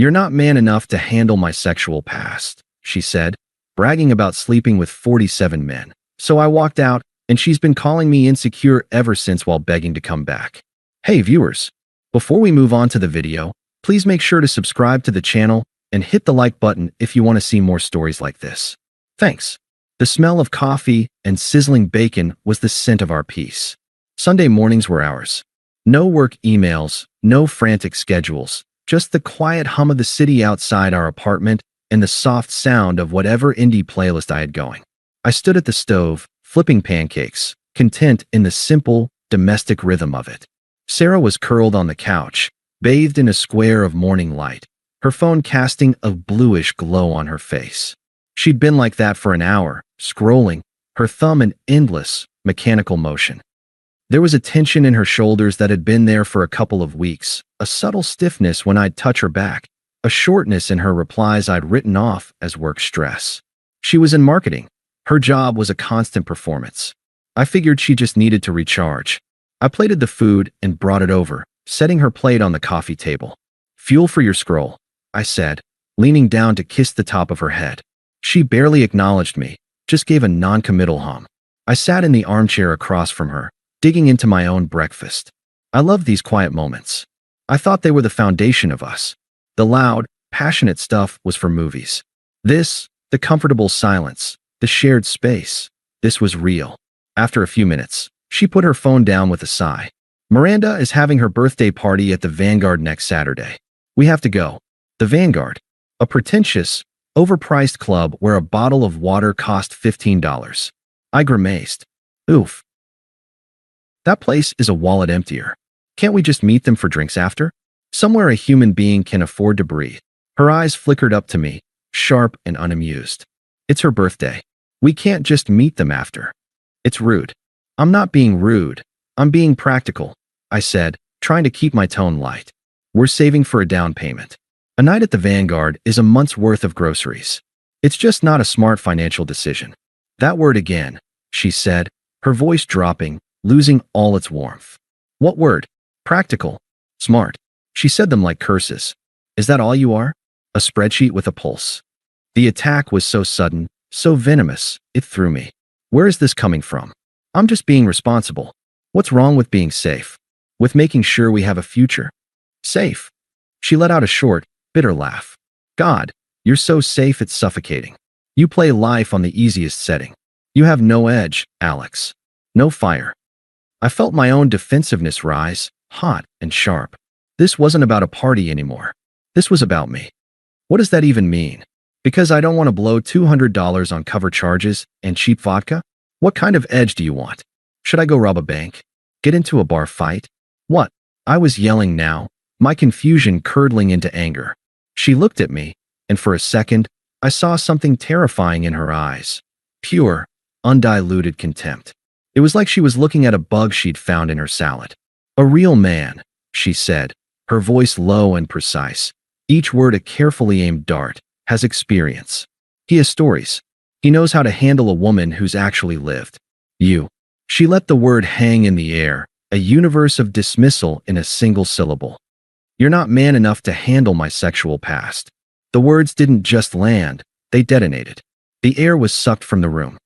"You're not man enough to handle my sexual past," she said, bragging about sleeping with 47 men. So I walked out, and she's been calling me insecure ever since while begging to come back. Hey viewers, before we move on to the video, please make sure to subscribe to the channel and hit the like button if you want to see more stories like this. Thanks. The smell of coffee and sizzling bacon was the scent of our peace. Sunday mornings were ours. No work emails, no frantic schedules, just the quiet hum of the city outside our apartment and the soft sound of whatever indie playlist I had going. I stood at the stove, flipping pancakes, content in the simple, domestic rhythm of it. Sarah was curled on the couch, bathed in a square of morning light, her phone casting a bluish glow on her face. She'd been like that for an hour, scrolling, her thumb in endless, mechanical motion. There was a tension in her shoulders that had been there for a couple of weeks, a subtle stiffness when I'd touch her back, a shortness in her replies I'd written off as work stress. She was in marketing. Her job was a constant performance. I figured she just needed to recharge. I plated the food and brought it over, setting her plate on the coffee table. "Fuel for your scroll," I said, leaning down to kiss the top of her head. She barely acknowledged me, just gave a non-committal hum. I sat in the armchair across from her, digging into my own breakfast. I loved these quiet moments. I thought they were the foundation of us. The loud, passionate stuff was for movies. This, the comfortable silence, the shared space, this was real. After a few minutes, she put her phone down with a sigh. "Miranda is having her birthday party at the Vanguard next Saturday. We have to go." The Vanguard, a pretentious, overpriced club where a bottle of water cost $15. I grimaced. Oof. That place is a wallet emptier. Can't we just meet them for drinks after? Somewhere a human being can afford to breathe. Her eyes flickered up to me, sharp and unamused. It's her birthday. We can't just meet them after. It's rude. I'm not being rude. I'm being practical, I said, trying to keep my tone light. We're saving for a down payment. A night at the Vanguard is a month's worth of groceries. It's just not a smart financial decision. That word again, she said, her voice dropping, losing all its warmth. What word? Practical. Smart. She said them like curses. Is that all you are? A spreadsheet with a pulse. The attack was so sudden, so venomous, it threw me. Where is this coming from? I'm just being responsible. What's wrong with being safe? With making sure we have a future? Safe. She let out a short, bitter laugh. God, you're so safe it's suffocating. You play life on the easiest setting. You have no edge, Alex. No fire. I felt my own defensiveness rise, hot and sharp. This wasn't about a party anymore. This was about me. What does that even mean? Because I don't want to blow $200 on cover charges and cheap vodka? What kind of edge do you want? Should I go rob a bank? Get into a bar fight? What? I was yelling now, my confusion curdling into anger. She looked at me, and for a second, I saw something terrifying in her eyes. Pure, undiluted contempt. It was like she was looking at a bug she'd found in her salad. A real man, she said, her voice low and precise. Each word a carefully aimed dart, has experience. He has stories. He knows how to handle a woman who's actually lived. You. She let the word hang in the air, a universe of dismissal in a single syllable. You're not man enough to handle my sexual past. The words didn't just land, they detonated. The air was sucked from the room.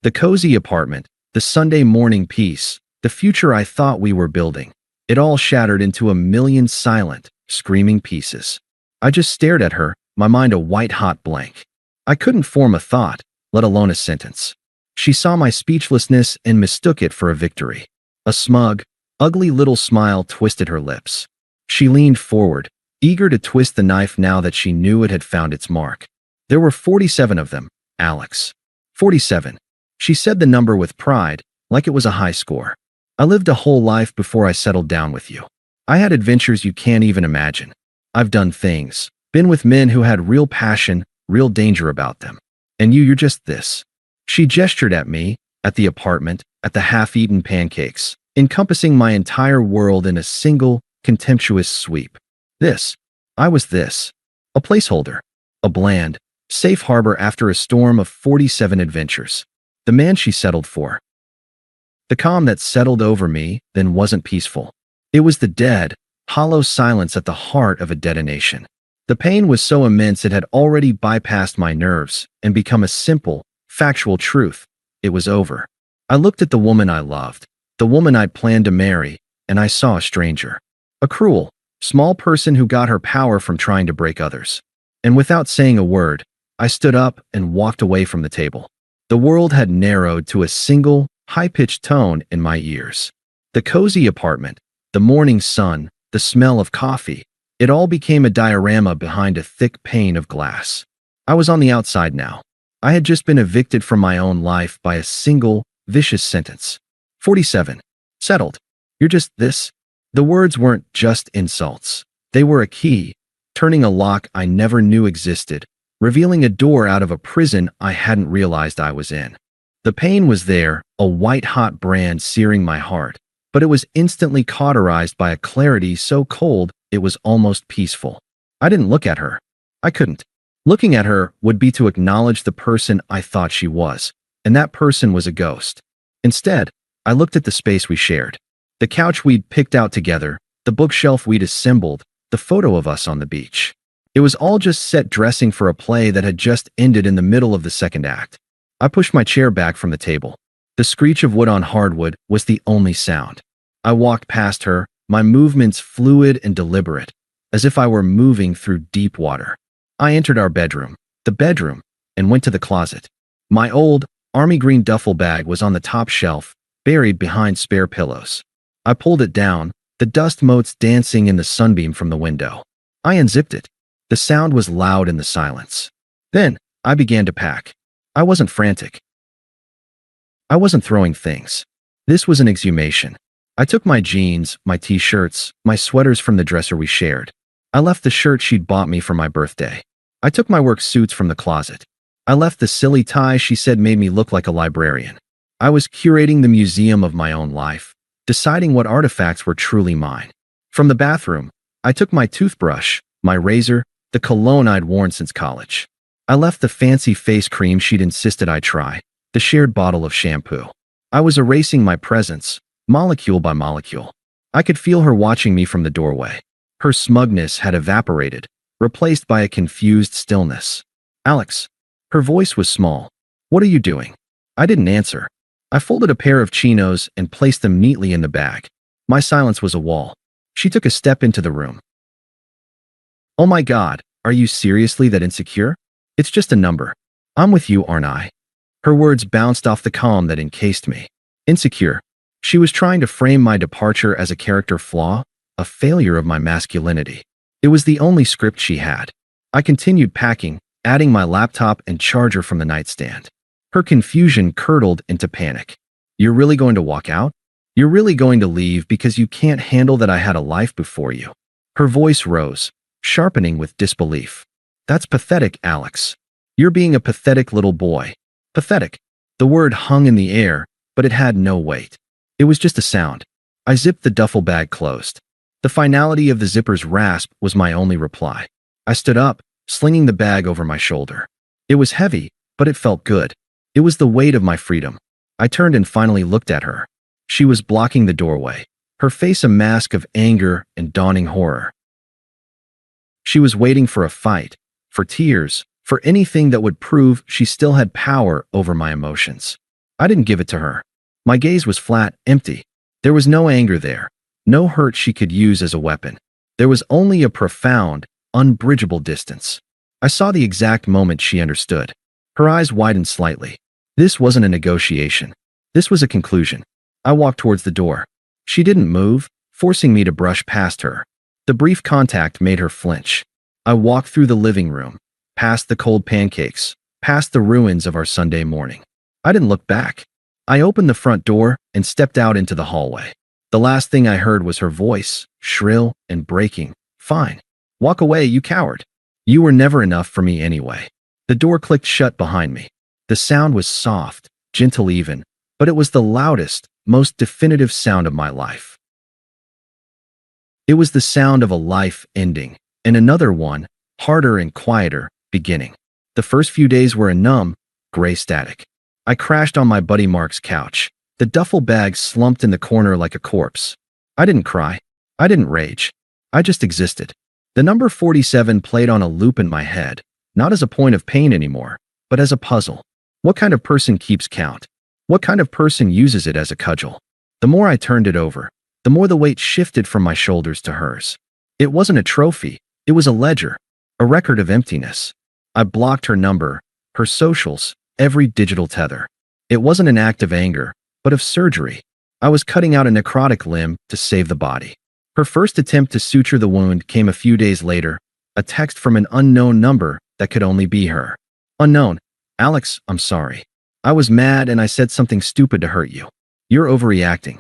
The cozy apartment, the Sunday morning peace, the future I thought we were building. It all shattered into a million silent, screaming pieces. I just stared at her, my mind a white-hot blank. I couldn't form a thought, let alone a sentence. She saw my speechlessness and mistook it for a victory. A smug, ugly little smile twisted her lips. She leaned forward, eager to twist the knife now that she knew it had found its mark. There were 47 of them, Alex. 47. She said the number with pride, like it was a high score. I lived a whole life before I settled down with you. I had adventures you can't even imagine. I've done things, been with men who had real passion, real danger about them. And you're just this. She gestured at me, at the apartment, at the half-eaten pancakes, encompassing my entire world in a single, contemptuous sweep. This. I was this. A placeholder. A bland, safe harbor after a storm of 47 adventures. The man she settled for. The calm that settled over me then wasn't peaceful. It was the dead, hollow silence at the heart of a detonation. The pain was so immense it had already bypassed my nerves and become a simple, factual truth. It was over. I looked at the woman I loved, the woman I'd planned to marry, and I saw a stranger. A cruel, small person who got her power from trying to break others. And without saying a word, I stood up and walked away from the table. The world had narrowed to a single, high-pitched tone in my ears. The cozy apartment, the morning sun, the smell of coffee, it all became a diorama behind a thick pane of glass. I was on the outside now. I had just been evicted from my own life by a single, vicious sentence. 47. Settled. You're just this? The words weren't just insults. They were a key, turning a lock I never knew existed, revealing a door out of a prison I hadn't realized I was in. The pain was there, a white-hot brand searing my heart, but it was instantly cauterized by a clarity so cold it was almost peaceful. I didn't look at her. I couldn't. Looking at her would be to acknowledge the person I thought she was, and that person was a ghost. Instead, I looked at the space we shared. The couch we'd picked out together, the bookshelf we'd assembled, the photo of us on the beach. It was all just set dressing for a play that had just ended in the middle of the second act. I pushed my chair back from the table. The screech of wood on hardwood was the only sound. I walked past her, my movements fluid and deliberate, as if I were moving through deep water. I entered our bedroom, and went to the closet. My old, army green duffel bag was on the top shelf, buried behind spare pillows. I pulled it down, the dust motes dancing in the sunbeam from the window. I unzipped it. The sound was loud in the silence. Then, I began to pack. I wasn't frantic. I wasn't throwing things. This was an exhumation. I took my jeans, my t-shirts, my sweaters from the dresser we shared. I left the shirt she'd bought me for my birthday. I took my work suits from the closet. I left the silly tie she said made me look like a librarian. I was curating the museum of my own life, deciding what artifacts were truly mine. From the bathroom, I took my toothbrush, my razor, the cologne I'd worn since college. I left the fancy face cream she'd insisted I try, the shared bottle of shampoo. I was erasing my presence, molecule by molecule. I could feel her watching me from the doorway. Her smugness had evaporated, replaced by a confused stillness. Alex. Her voice was small. What are you doing? I didn't answer. I folded a pair of chinos and placed them neatly in the bag. My silence was a wall. She took a step into the room. Oh my God, are you seriously that insecure? It's just a number. I'm with you, aren't I? Her words bounced off the calm that encased me. Insecure. She was trying to frame my departure as a character flaw, a failure of my masculinity. It was the only script she had. I continued packing, adding my laptop and charger from the nightstand. Her confusion curdled into panic. You're really going to walk out? You're really going to leave because you can't handle that I had a life before you? Her voice rose, sharpening with disbelief. That's pathetic, Alex. You're being a pathetic little boy. Pathetic. The word hung in the air, but it had no weight. It was just a sound. I zipped the duffel bag closed. The finality of the zipper's rasp was my only reply. I stood up, slinging the bag over my shoulder. It was heavy, but it felt good. It was the weight of my freedom. I turned and finally looked at her. She was blocking the doorway, her face a mask of anger and dawning horror. She was waiting for a fight, for tears, for anything that would prove she still had power over my emotions. I didn't give it to her. My gaze was flat, empty. There was no anger there, no hurt she could use as a weapon. There was only a profound, unbridgeable distance. I saw the exact moment she understood. Her eyes widened slightly. This wasn't a negotiation. This was a conclusion. I walked towards the door. She didn't move, forcing me to brush past her. The brief contact made her flinch. I walked through the living room, past the cold pancakes, past the ruins of our Sunday morning. I didn't look back. I opened the front door and stepped out into the hallway. The last thing I heard was her voice, shrill and breaking. Fine. Walk away, you coward. You were never enough for me anyway. The door clicked shut behind me. The sound was soft, gentle even, but it was the loudest, most definitive sound of my life. It was the sound of a life ending, and another one, harder and quieter, beginning. The first few days were a numb, gray static. I crashed on my buddy Mark's couch. The duffel bag slumped in the corner like a corpse. I didn't cry. I didn't rage. I just existed. The number 47 played on a loop in my head, not as a point of pain anymore, but as a puzzle. What kind of person keeps count? What kind of person uses it as a cudgel? The more I turned it over, the more the weight shifted from my shoulders to hers. It wasn't a trophy, it was a ledger, a record of emptiness. I blocked her number, her socials, every digital tether. It wasn't an act of anger, but of surgery. I was cutting out a necrotic limb to save the body. Her first attempt to suture the wound came a few days later, a text from an unknown number that could only be her. Unknown. Alex, I'm sorry. I was mad and I said something stupid to hurt you. You're overreacting.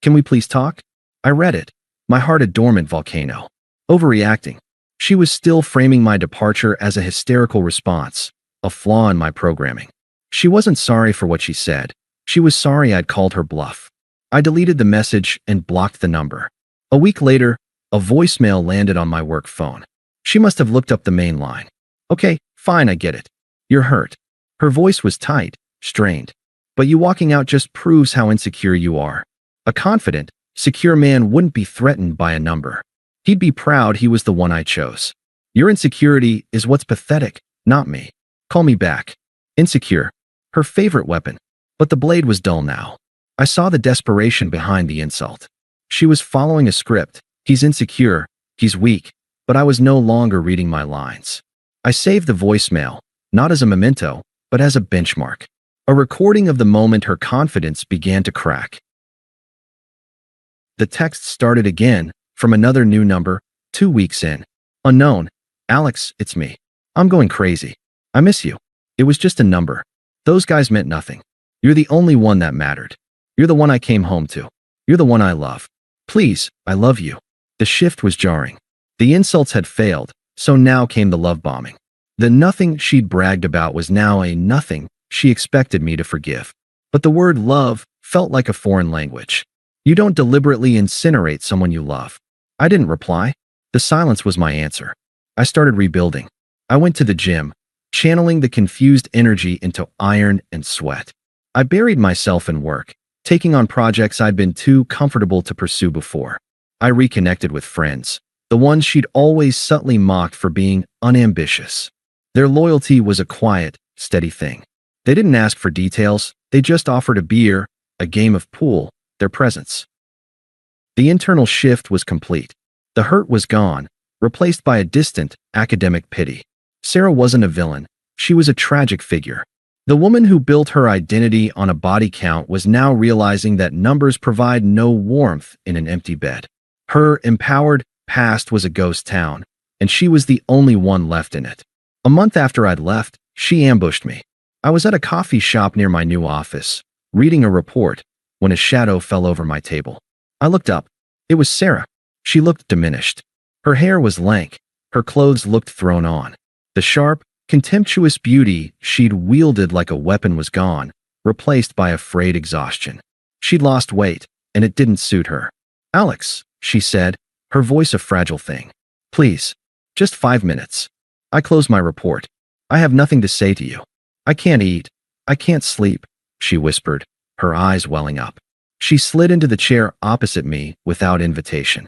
Can we please talk? I read it. My heart a dormant volcano. Overreacting. She was still framing my departure as a hysterical response, a flaw in my programming. She wasn't sorry for what she said. She was sorry I'd called her bluff. I deleted the message and blocked the number. A week later, a voicemail landed on my work phone. She must have looked up the main line. Okay, fine, I get it. You're hurt. Her voice was tight, strained. But you walking out just proves how insecure you are. A confident, secure man wouldn't be threatened by a number. He'd be proud he was the one I chose. Your insecurity is what's pathetic, not me. Call me back. Insecure. Her favorite weapon. But the blade was dull now. I saw the desperation behind the insult. She was following a script. He's insecure. He's weak. But I was no longer reading my lines. I saved the voicemail, not as a memento, but as a benchmark. A recording of the moment her confidence began to crack. The text started again, from another new number, 2 weeks in. Unknown. Alex, it's me. I'm going crazy. I miss you. It was just a number. Those guys meant nothing. You're the only one that mattered. You're the one I came home to. You're the one I love. Please, I love you. The shift was jarring. The insults had failed, so now came the love bombing. The nothing she'd bragged about was now a nothing she expected me to forgive. But the word love felt like a foreign language. You don't deliberately incinerate someone you love. I didn't reply. The silence was my answer. I started rebuilding. I went to the gym, channeling the confused energy into iron and sweat. I buried myself in work, taking on projects I'd been too comfortable to pursue before. I reconnected with friends, the ones she'd always subtly mocked for being unambitious. Their loyalty was a quiet, steady thing. They didn't ask for details, they just offered a beer, a game of pool, their presence. The internal shift was complete. The hurt was gone, replaced by a distant, academic pity. Sarah wasn't a villain, she was a tragic figure. The woman who built her identity on a body count was now realizing that numbers provide no warmth in an empty bed. Her empowered past was a ghost town, and she was the only one left in it. A month after I'd left, she ambushed me. I was at a coffee shop near my new office, reading a report, when a shadow fell over my table. I looked up. It was Sarah. She looked diminished. Her hair was lank. Her clothes looked thrown on. The sharp, contemptuous beauty she'd wielded like a weapon was gone, replaced by a frayed exhaustion. She'd lost weight, and it didn't suit her. Alex, she said, her voice a fragile thing. Please, just 5 minutes. I closed my report. I have nothing to say to you. I can't eat. I can't sleep, she whispered, her eyes welling up. She slid into the chair opposite me without invitation.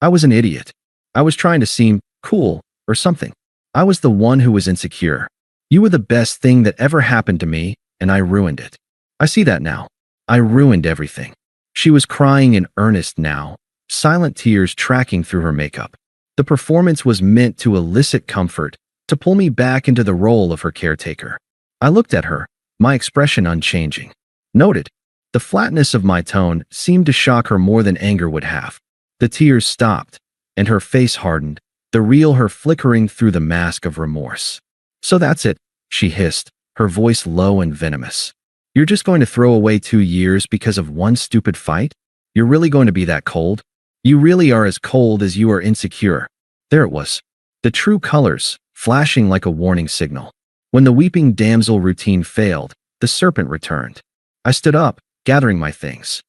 I was an idiot. I was trying to seem cool or something. I was the one who was insecure. You were the best thing that ever happened to me, and I ruined it. I see that now. I ruined everything. She was crying in earnest now, silent tears tracking through her makeup. The performance was meant to elicit comfort, to pull me back into the role of her caretaker. I looked at her, my expression unchanging. Noted. The flatness of my tone seemed to shock her more than anger would have. The tears stopped, and her face hardened, the real her flickering through the mask of remorse. So that's it, she hissed, her voice low and venomous. You're just going to throw away 2 years because of one stupid fight? You're really going to be that cold? You really are as cold as you are insecure. There it was. The true colors, flashing like a warning signal. When the weeping damsel routine failed, the serpent returned. I stood up, gathering my things.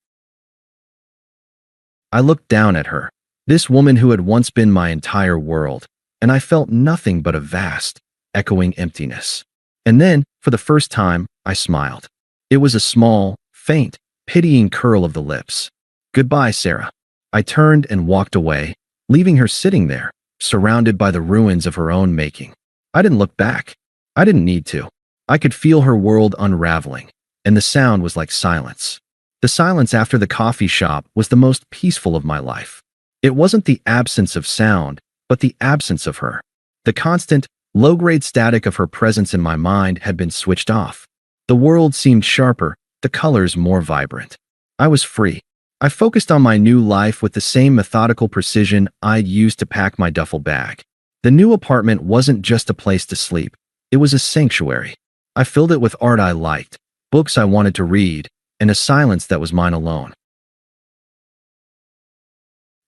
I looked down at her, this woman who had once been my entire world, and I felt nothing but a vast, echoing emptiness. And then, for the first time, I smiled. It was a small, faint, pitying curl of the lips. Goodbye, Sarah. I turned and walked away, leaving her sitting there, surrounded by the ruins of her own making. I didn't look back. I didn't need to. I could feel her world unraveling, and the sound was like silence. The silence after the coffee shop was the most peaceful of my life. It wasn't the absence of sound, but the absence of her. The constant, low-grade static of her presence in my mind had been switched off. The world seemed sharper, the colors more vibrant. I was free. I focused on my new life with the same methodical precision I'd used to pack my duffel bag. The new apartment wasn't just a place to sleep. It was a sanctuary. I filled it with art I liked, books I wanted to read, and a silence that was mine alone.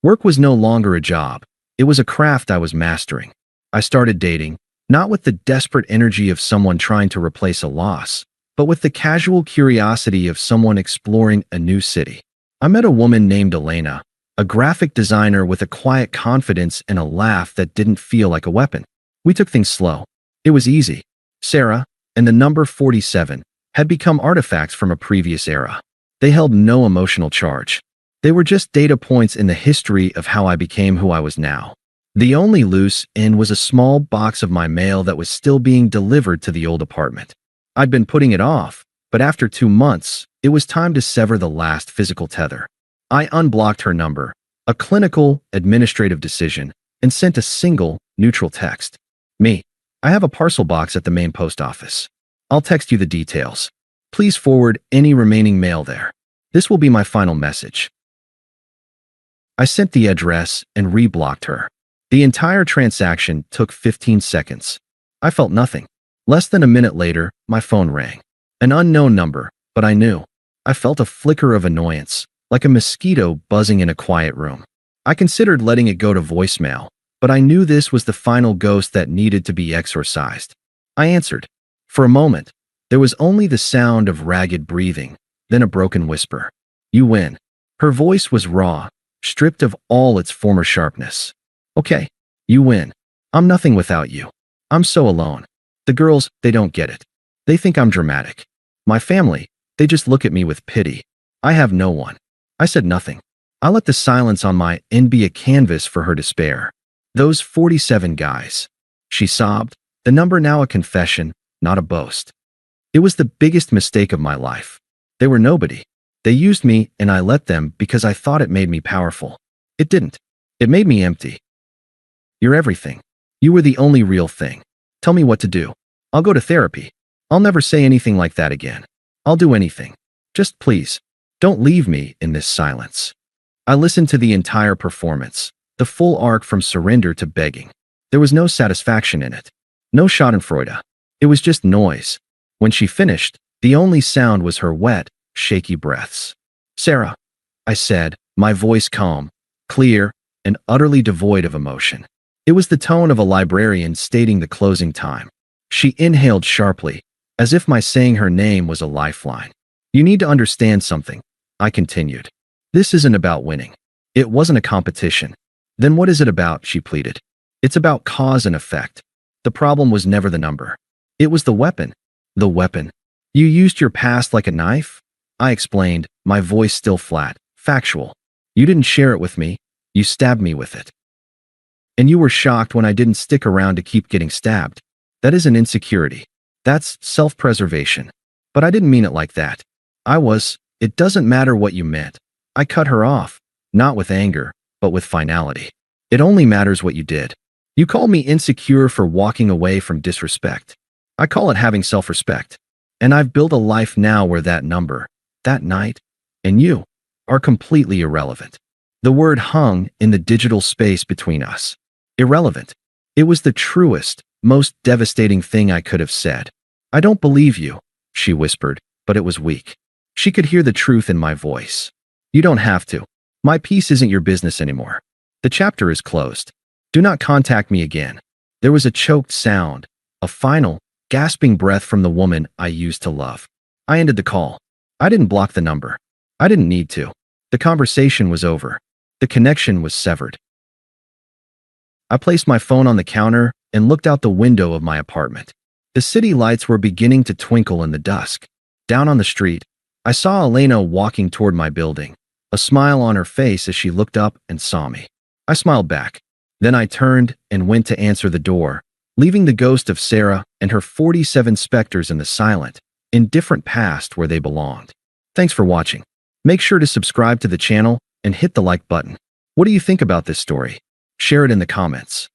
Work was no longer a job. It was a craft I was mastering. I started dating, not with the desperate energy of someone trying to replace a loss, but with the casual curiosity of someone exploring a new city. I met a woman named Elena, a graphic designer with a quiet confidence and a laugh that didn't feel like a weapon. We took things slow. It was easy. Sarah and the number 47 had become artifacts from a previous era. They held no emotional charge. They were just data points in the history of how I became who I was now. The only loose end was a small box of my mail that was still being delivered to the old apartment. I'd been putting it off, but after 2 months, it was time to sever the last physical tether. I unblocked her number, a clinical, administrative decision, and sent a single, neutral text. Me. I have a parcel box at the main post office. I'll text you the details. Please forward any remaining mail there. This will be my final message. I sent the address and reblocked her. The entire transaction took 15 seconds. I felt nothing. Less than a minute later, my phone rang. An unknown number, but I knew. I felt a flicker of annoyance, like a mosquito buzzing in a quiet room. I considered letting it go to voicemail, but I knew this was the final ghost that needed to be exorcised. I answered. For a moment, there was only the sound of ragged breathing, then a broken whisper. You win. Her voice was raw, stripped of all its former sharpness. Okay, you win. I'm nothing without you. I'm so alone. The girls, they don't get it. They think I'm dramatic. My family, they just look at me with pity. I have no one. I said nothing. I let the silence on my end be a canvas for her despair. Those 47 guys. She sobbed, the number now a confession, not a boast. It was the biggest mistake of my life. They were nobody. They used me and I let them because I thought it made me powerful. It didn't. It made me empty. You're everything. You were the only real thing. Tell me what to do. I'll go to therapy. I'll never say anything like that again. I'll do anything. Just please, don't leave me in this silence. I listened to the entire performance, the full arc from surrender to begging. There was no satisfaction in it. No schadenfreude. It was just noise. When she finished, the only sound was her wet, shaky breaths. Sarah, I said, my voice calm, clear, and utterly devoid of emotion. It was the tone of a librarian stating the closing time. She inhaled sharply, as if my saying her name was a lifeline. You need to understand something, I continued. This isn't about winning. It wasn't a competition. Then what is it about, she pleaded. It's about cause and effect. The problem was never the number. It was the weapon. The weapon. You used your past like a knife? I explained, my voice still flat, factual. You didn't share it with me. You stabbed me with it. And you were shocked when I didn't stick around to keep getting stabbed. That isn't insecurity. That's self-preservation. But I didn't mean it like that. It doesn't matter what you meant. I cut her off, not with anger, but with finality. It only matters what you did. You call me insecure for walking away from disrespect. I call it having self-respect. And I've built a life now where that number, that night, and you are completely irrelevant. The word hung in the digital space between us. Irrelevant. It was the truest, most devastating thing I could have said. I don't believe you, she whispered, but it was weak. She could hear the truth in my voice. You don't have to. My peace isn't your business anymore. The chapter is closed. Do not contact me again. There was a choked sound, a final, gasping breath from the woman I used to love. I ended the call. I didn't block the number. I didn't need to. The conversation was over. The connection was severed. I placed my phone on the counter and looked out the window of my apartment. The city lights were beginning to twinkle in the dusk. Down on the street, I saw Elena walking toward my building, a smile on her face as she looked up and saw me. I smiled back. Then I turned and went to answer the door, leaving the ghost of Sarah and her 47 specters in the silent, indifferent past where they belonged. Thanks for watching. Make sure to subscribe to the channel and hit the like button. What do you think about this story? Share it in the comments.